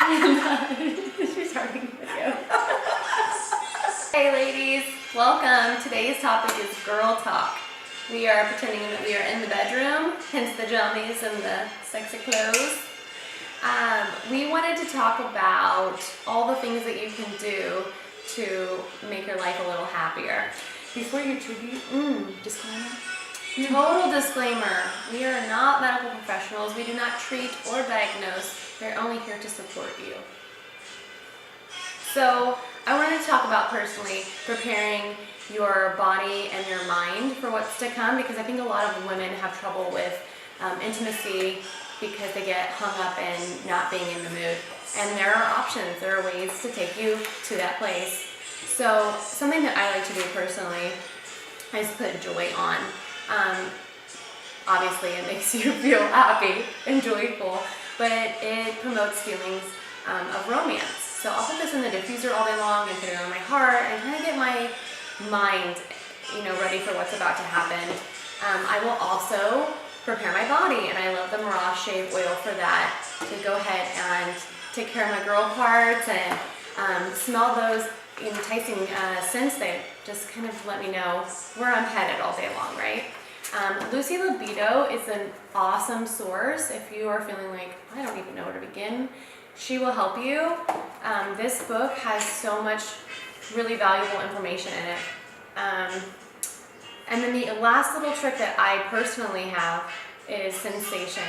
She's starting the video. Hey ladies, welcome. Today's topic is girl talk. We are pretending that we are in the bedroom, hence the jammies and the sexy clothes. We wanted to talk about all the things that you can do to make your life a little happier. Before you tribute, disclaimer. Total disclaimer, we are not medical professionals. We do not treat or diagnose. We're only here to support you. So I wanted to talk about personally preparing your body and your mind for what's to come, because I think a lot of women have trouble with intimacy because they get hung up in not being in the mood. And there are options, there are ways to take you to that place. So something that I like to do personally is put joy on. Obviously it makes you feel happy and joyful, but it promotes feelings of romance. So I'll put this in the diffuser all day long and put it on my heart and kind of get my mind, ready for what's about to happen. I will also prepare my body, and I love the Mirage Shave Oil for that, to go ahead and take care of my girl parts and smell those enticing scents that just kind of let me know where I'm headed all day long, right? Lucy Libido is an awesome source if you are feeling like, I don't even know where to begin. She will help you. This book has so much really valuable information in it. And then the last little trick that I personally have is sensation.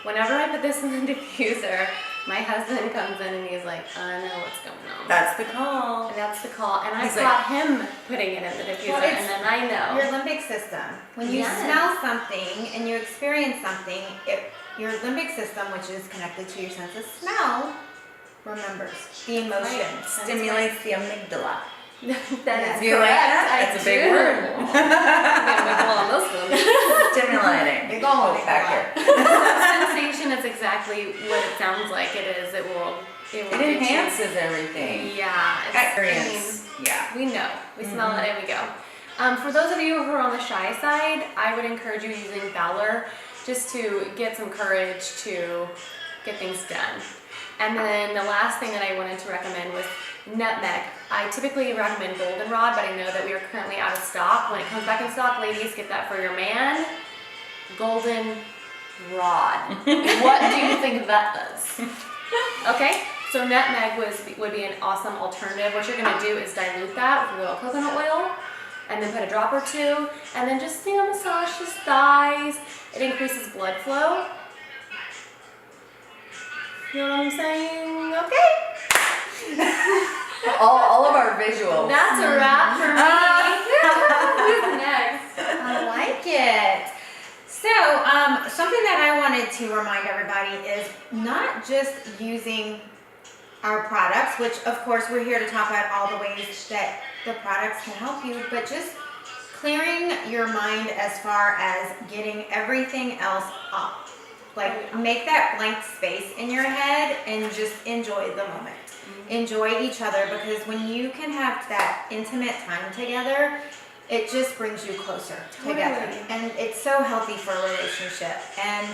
Whenever I put this in the diffuser, my husband comes in and he's like, I know what's going on. that's the call. And that's the call. And I He's caught him putting it in the diffuser, and then I know. Your limbic system. When you smell something and you experience something, your limbic system, which is connected to your sense of smell, remembers the emotion. Right. Stimulates the amygdala. That is Do you like correct. that? That's a big word. On those ones. Stimulating. Big ol' back here. Sensation is exactly what it sounds like it is. It will It get you- enhances everything. Yeah. Experience. Yeah. We know. We smell it and we go. For those of you who are on the shy side, I would encourage you using Fowler just to get some courage to get things done. And then the last thing that I wanted to recommend was nutmeg. I typically recommend goldenrod, but I know that we are currently out of stock. When it comes back in stock, ladies, get that for your man. Goldenrod. What do you think that does? Okay, so nutmeg would be an awesome alternative. What you're gonna do is dilute that with a little coconut oil, and then put a drop or two, and then just massage his thighs. It increases blood flow. You know what I'm saying? Okay. all of our visuals. That's a wrap for me. Who's next? I like it. So, something that I wanted to remind everybody is not just using our products, which of course we're here to talk about all the ways that the products can help you, but just clearing your mind as far as getting everything else up. Like, make that blank space in your head and just enjoy the moment. Enjoy each other, because when you can have that intimate time together, it just brings you closer together. And it's so healthy for a relationship. And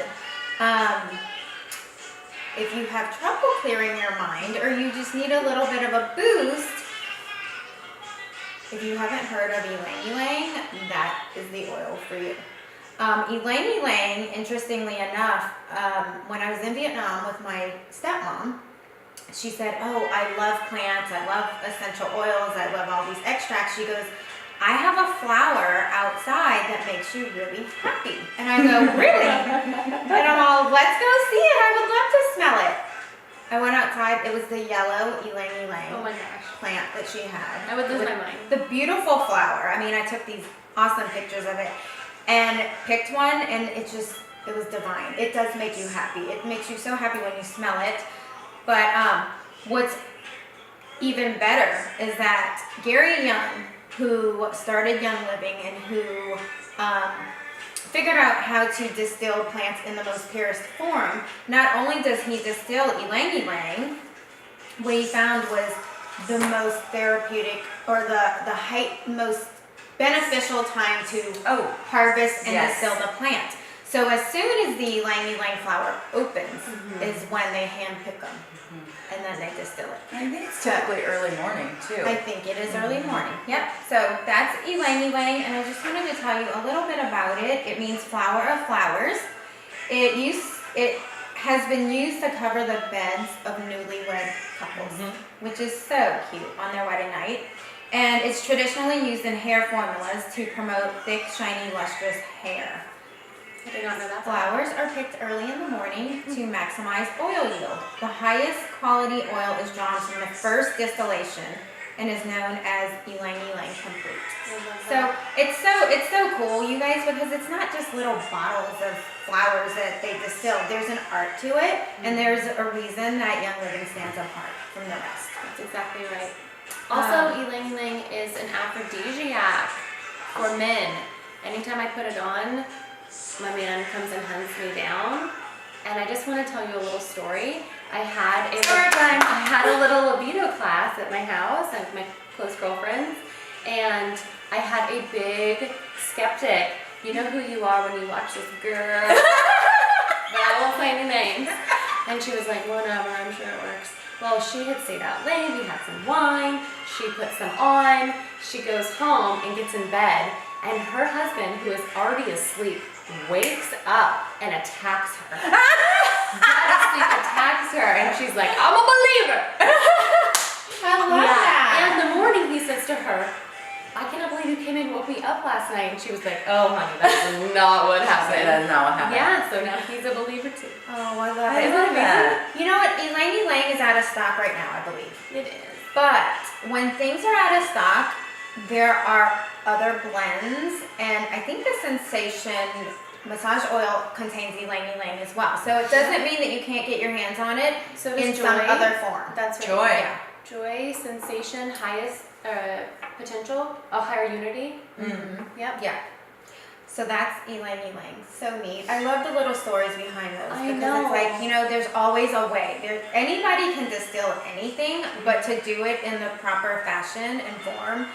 if you have trouble clearing your mind, or you just need a little bit of a boost, if you haven't heard of ylang ylang, that is the oil for you. Ylang ylang, interestingly enough, when I was in Vietnam with my stepmom, she said, oh, I love plants, I love essential oils, I love all these extracts. She goes, I have a flower outside that makes you really happy. And I go, really? And I'm all, let's go see it, I would love to smell it. I went outside, it was the yellow ylang ylang Oh my gosh. plant that she had. I would lose my mind. The beautiful flower. I mean, I took these awesome pictures of it and picked one, and it was divine. It does make you happy. It makes you so happy when you smell it. But what's even better is that Gary Young, who started Young Living and who figured out how to distill plants in the most purest form, not only does he distill ylang ylang, what he found was the most therapeutic, or the most beneficial time to harvest and distill the plant. So as soon as the ylang ylang flower opens is when they hand pick them, and then they distill it. I think it's typically early morning too. I think it is early morning. Yep. So that's ylang ylang, and I just wanted to tell you a little bit about it. It means flower of flowers. It has been used to cover the beds of newlywed couples, which is so cute on their wedding night. And it's traditionally used in hair formulas to promote thick, shiny, lustrous hair. I did not know that. Flowers are picked early in the morning to maximize oil yield. The highest quality oil is drawn from the first distillation and is known as ylang ylang complete. So it's so cool, you guys, because it's not just little bottles of flowers that they distill. There's an art to it, and there's a reason that Young Living stands apart from the rest. That's exactly right. Also, ylang ylang is an aphrodisiac for men. Anytime I put it on, my man comes and hunts me down. And I just want to tell you a little story. I had a little libido class at my house with my close girlfriends, and I had a big skeptic. You know who you are when you watch this girl, but I won't say any names. And she was like, whatever, I'm sure it works. Well, she had stayed out late, we had some wine, she put some on, she goes home and gets in bed, and her husband, who is already asleep, wakes up and attacks her. Dead asleep, attacks her, and she's like, I'm a believer. I love that. And in the morning he says to her, I cannot believe you came in and woke me up last night. And she was like, oh honey, that's not what happened. That's not what happened. Yeah, so now he's a believer too. Oh, I love I it. love that. You know what? Ylang ylang is out of stock right now, I believe. It is. But when things are out of stock, there are other blends, and I think the Sensation massage oil contains ylang ylang as well. So it doesn't mean that you can't get your hands on it So does in Joy. some other form. That's right. Joy. Yeah. Joy, sensation, highest potential, a higher unity. Yep. Yeah. So that's ylang ylang. So neat. I love the little stories behind those I because know. it's like, you know, there's always a way. Anybody can distill anything, but to do it in the proper fashion and form.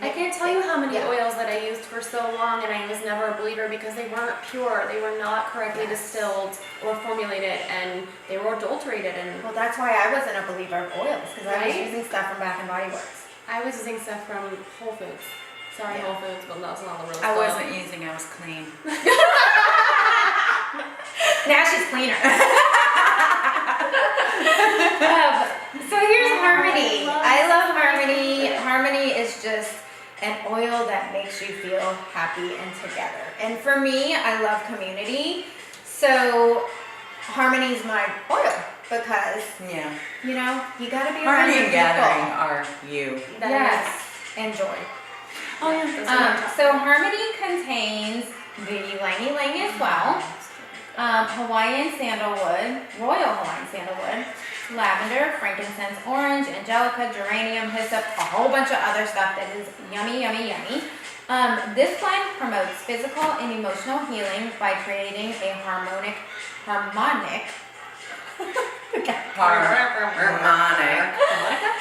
I can't tell you how many Yeah. oils that I used for so long, and I was never a believer because they weren't pure. They were not correctly distilled or formulated, and they were adulterated. And Well, that's why I wasn't a believer of oils, because I was Right? using stuff from Bath and Body Works. I was using stuff from Whole Foods. Sorry, Yeah. Whole Foods, but that's not the real I stuff. wasn't using, I was clean. Now she's cleaner. So here's Harmony. I love Harmony. Harmony is just an oil that makes you feel happy and together. And for me, I love community. So Harmony's my oil because, Yeah. you know, you gotta be around Harmony your and people. gathering are you. That Yes, and joy. Oh, yeah. Those are my top. So Harmony contains the ylang ylang as well, Hawaiian sandalwood, royal Hawaiian sandalwood, lavender, frankincense, orange, angelica, geranium, hyssop, a whole bunch of other stuff that is yummy, yummy, yummy. This blend promotes physical and emotional healing by creating a harmonic, Harmonic. a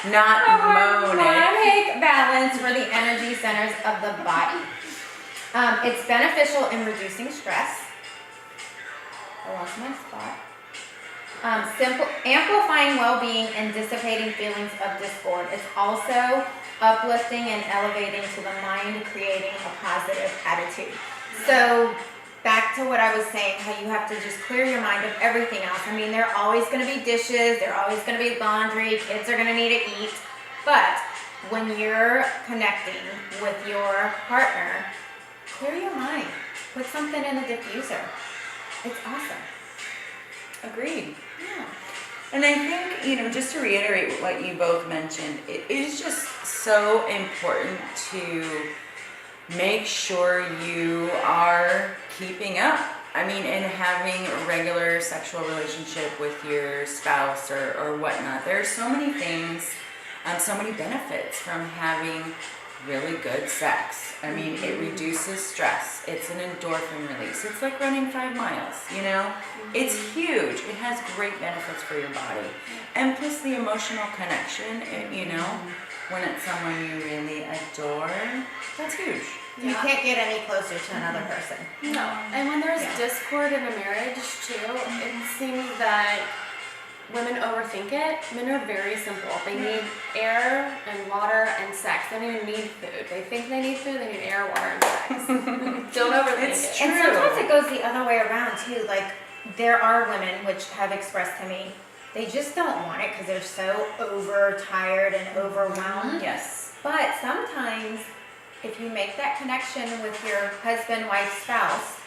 Not monic. harmonic balance for the energy centers of the body. It's beneficial in reducing stress. I lost my spot. Amplifying well-being and dissipating feelings of discord. It's also uplifting and elevating to the mind, creating a positive attitude. So back to what I was saying, how you have to just clear your mind of everything else. I mean, there are always going to be dishes, there are always going to be laundry, kids are going to need to eat. But when you're connecting with your partner, clear your mind. Put something in the diffuser. It's awesome. Agreed. Yeah. And I think, you know, just to reiterate what you both mentioned, it is just so important to make sure you are keeping up. I mean, and having a regular sexual relationship with your spouse or whatnot. There are so many things, so many benefits from having really good sex. I mean, it reduces stress. It's an endorphin release. It's like running 5 miles, you know? It's huge. It has great benefits for your body. And plus the emotional connection, you know, when it's someone you really adore, that's huge. You Yeah. can't get any closer to another person. No. And when there's Yeah. discord in a marriage too, it seems that women overthink it. Men are very simple. They need air and water and sex. They don't even need food. They think they need food, they need air, water, and sex. Don't overthink It's it. And True. sometimes it goes the other way around too. Like there are women which have expressed to me they just don't want it because they're so overtired and overwhelmed. Yes. But sometimes if you make that connection with your husband, wife, spouse,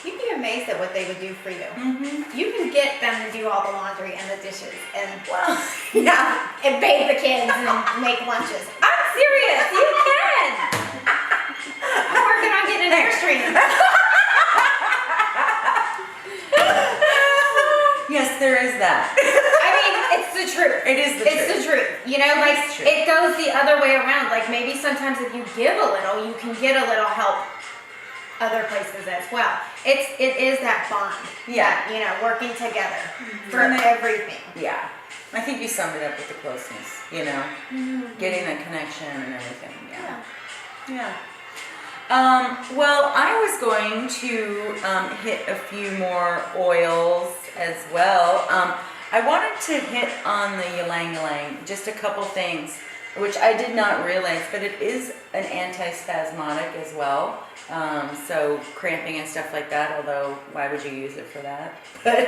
you'd be amazed at what they would do for you. Mm-hmm. You can get them to do all the laundry and the dishes and Well, yeah. and bathe the kids and make lunches. I'm serious, you can. I'm working on getting an Airstream. Yes, there is that. I mean, it's the truth. It is the It's truth. the truth. You know, It like is true. it goes the other way around. Like maybe sometimes if you give a little, you can get a little help other places as well. It is that bond. Yeah. That, you know, working together for And it- everything. Yeah. I think you summed it up with the closeness, you know, getting the connection and everything. Yeah. Yeah. Well, I was going to hit a few more oils as well. I wanted to hit on the ylang ylang, just a couple things, which I did not realize, but it is an antispasmodic as well. So cramping and stuff like that, although why would you use it for that? But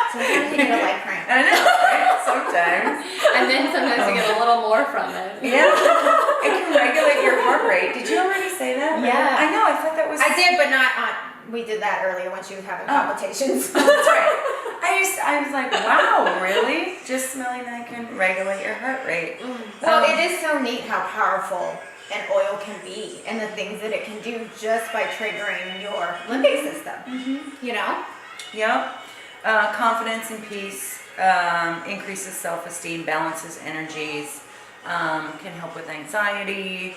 Sometimes you get a light cramp. I know, right? Sometimes. And then sometimes you get a little more from it. Yeah. It can regulate your heart rate. Did you already say that? Yeah. I know, I thought that was... I did, but not on. We did that earlier when she was having Oh. palpitations. That's right. I was like, wow, really? Just smelling that can regulate your heart rate. Well, it is so neat how powerful an oil can be and the things that it can do just by triggering your limbic system. You know? Yep. Confidence and peace, increases self-esteem, balances energies, can help with anxiety,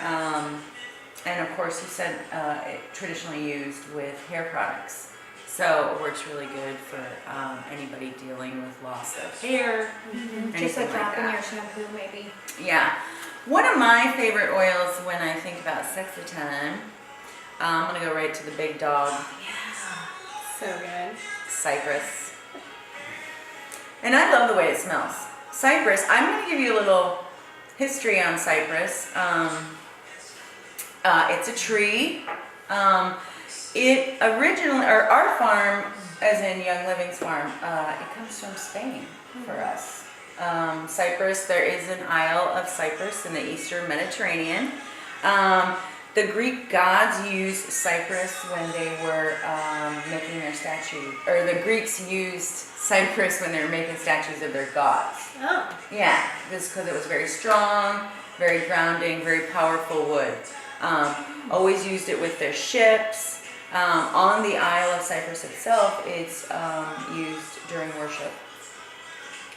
and of course you said traditionally used with hair products. So it works really good for anybody dealing with loss of hair, Just anything like dropping that. your shampoo, maybe. Yeah. One of my favorite oils when I think about sexy time, I'm going to go right to the big dog, So good. cypress. And I love the way it smells. Cypress, I'm going to give you a little history on cypress. It's a tree. It originally, or our farm, as in Young Living's farm, it comes from Spain for us. Cyprus, there is an Isle of Cyprus in the Eastern Mediterranean. The Greek gods used cypress when they were making their statue, or the Greeks used cypress when they were making statues of their gods. Oh. Yeah, this because it was very strong, very grounding, very powerful wood. Always used it with their ships. On the Isle of Cyprus itself, it's used during worship.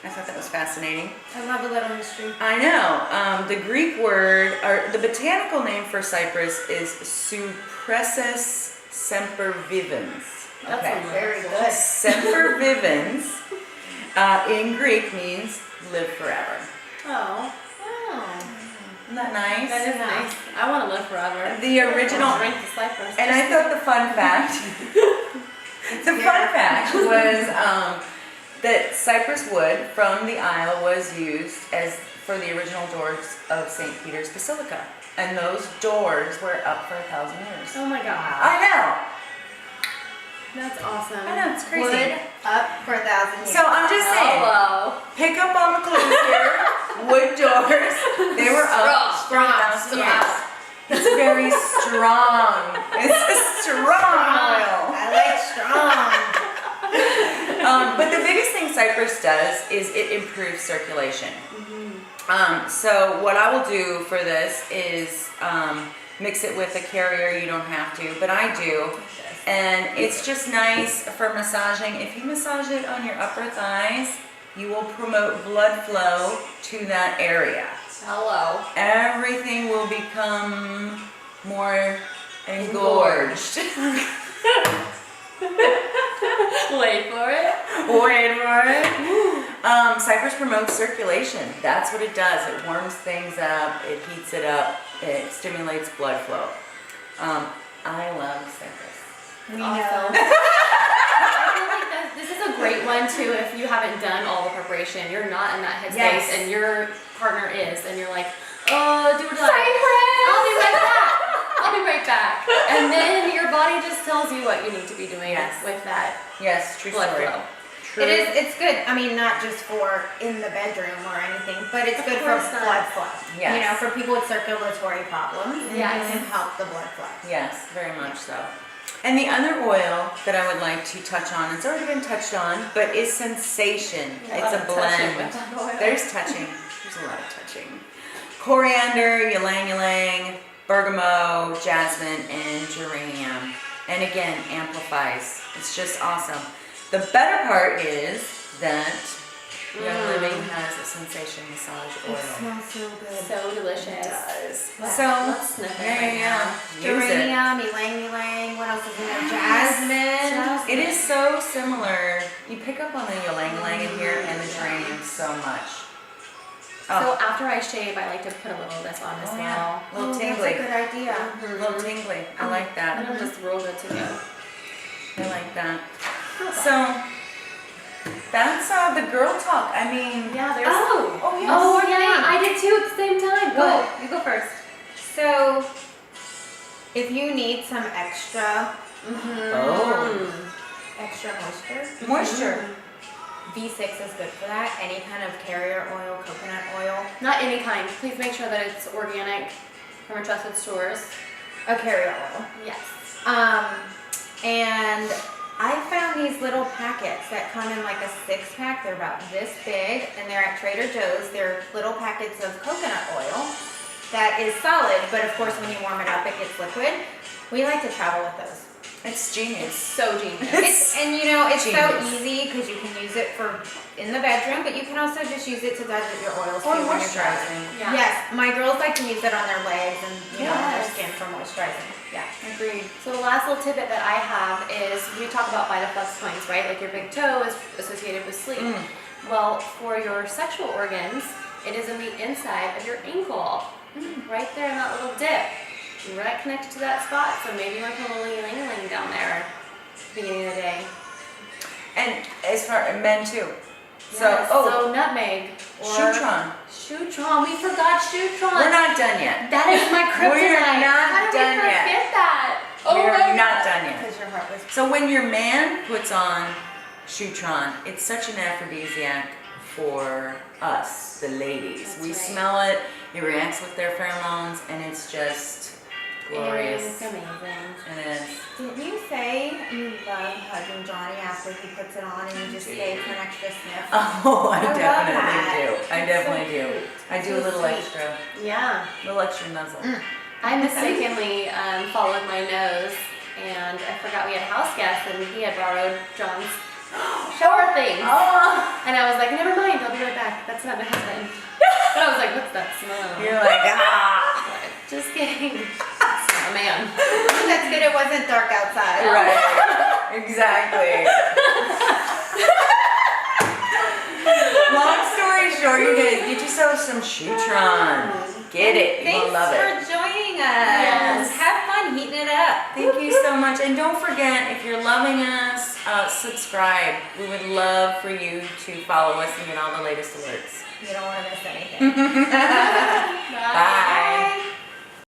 I thought that was fascinating. I love a little history. I know. The Greek word, or the botanical name for cypress is Cypressus sempervivens. That's Okay. Very good. Sempervivens in Greek means live forever. Oh. Isn't that nice? That is nice. I want to live forever. The original, I'll drink the cypress. and I thought the fun fact, was that cypress wood from the Isle was used as for the original doors of St. Peter's Basilica, and those doors were up for 1,000 years. Oh my god. I That's awesome. know, I know, it's crazy. Wood up for 1,000 years. So I'm just saying, Hello. pick up on the clues here. Wood doors, they were up for Strong, 1,000 years. It's very strong. It's a strong oil. I like strong. But the biggest thing cypress does is it improves circulation. So what I will do for this is mix it with a carrier. You don't have to, but I do. And it's just nice for massaging. If you massage it on your upper thighs, you will promote blood flow to that area. Hello. Everything will become more engorged. Wait for it. Wait for it. Cypress promotes circulation. That's what it does. It warms things up. It heats it up. It stimulates blood flow. I love circus. We Awesome. know. I feel like this is a great one too if you haven't done all the preparation. You're not in that headspace Yes. and your partner is, and you're like, oh, do it. Cypress! I'll be right back. I'll be right back. And then your body just tells you what you need to be doing Yes. with that Yes, true blood story. flow. True. It's good. I mean, not just for in the bedroom or anything, but it's Of good for course not. blood flow. Yes. You know, for people with circulatory problems, Yes. it can help the blood flow. Yes, very much so. And the other oil that I would like to touch on, it's already been touched on, but is Sensation. It's a blend. There's touching. There's a lot of touching. Coriander, ylang ylang, bergamot, jasmine, and geranium. And again, amplifies. It's just awesome. The better part is that Young Living has a Sensation massage It oil. smells so good. So delicious. It does. Let's So, sniff it yeah, right yeah, now. use it. Geranium, ylang ylang. What else is in there? Jasmine. It is so similar. You pick up on the ylang ylang in here and the geranium so much. So after I shave, I like to put a little of this on as Oh, well. yeah. A little That's a tingly. good idea. A little tingly. I like And that. I'm just real good to go. I like that. So that's the girl talk. I mean, Yeah, there's. Oh, yes. Oh, One yeah, thing. I did too at the same time. Go. You go first. So, if you need some extra Oh. extra moisture, Moisture. V6 is good for that. Any kind of carrier oil, coconut oil, Not any kind. Please make sure that it's organic from a trusted source. a carrier oil. Yes. And I found these little packets that come in like a 6-pack. They're about this big, and they're at Trader Joe's. They're little packets of coconut oil that is solid, but of course when you warm it up, it gets liquid. We like to travel with those. It's genius. So genius. And you know, it's so Genius. easy because you can use it for in the bedroom, but you can also just use it to dilute your oils Or too when you're driving. moisturizing. Yeah. Yes, my girls like to use it on their legs and you know on their Yes. skin for moisturizing. Yeah. Agreed. So the last little tidbit that I have is we talk about VitaFlex points, right? Like your big toe is associated with sleep. Well, for your sexual organs, it is in the inside of your ankle, right there in that little dip, right connected to that spot. So maybe you want to put a little ylang-ylang down there at the beginning of the day. And as far men too. So Yes, so nutmeg or Shutron. Shutron. We forgot Shutron. We're not done yet. That is my kryptonite. We're not How did done we yet. forget that? We're my not God. done yet. Because your heart was So when your man puts on Shutron, it's such an aphrodisiac for us, the ladies. That's We right. smell it, it reacts with their pheromones, and it's just glorious. It's amazing. It is. Didn't you say you love hugging Johnny after he puts it on and you just stay for an extra sniff? Oh, I I love definitely that. do. I It's definitely so do. cute. I do a So little sweet. extra, Yeah. little extra nuzzle. I mistakenly followed my nose, and I forgot we had a house guest, and he had borrowed John's shower thing. Oh, And I was like, never mind, I'll be right back. That's not my husband. But I was like, what's that smell? you're like, ah. Just kidding. It's not a man. That's good it wasn't dark outside. Right. Exactly. Long story short, you guys get yourself some Shutron. Get it. You Thanks will love it. for joining us. Yes. Have fun heating it up. Thank you so much. And don't forget, if you're loving us, subscribe. We would love for you to follow us and get all the latest alerts. You don't want to miss anything. Bye. Bye.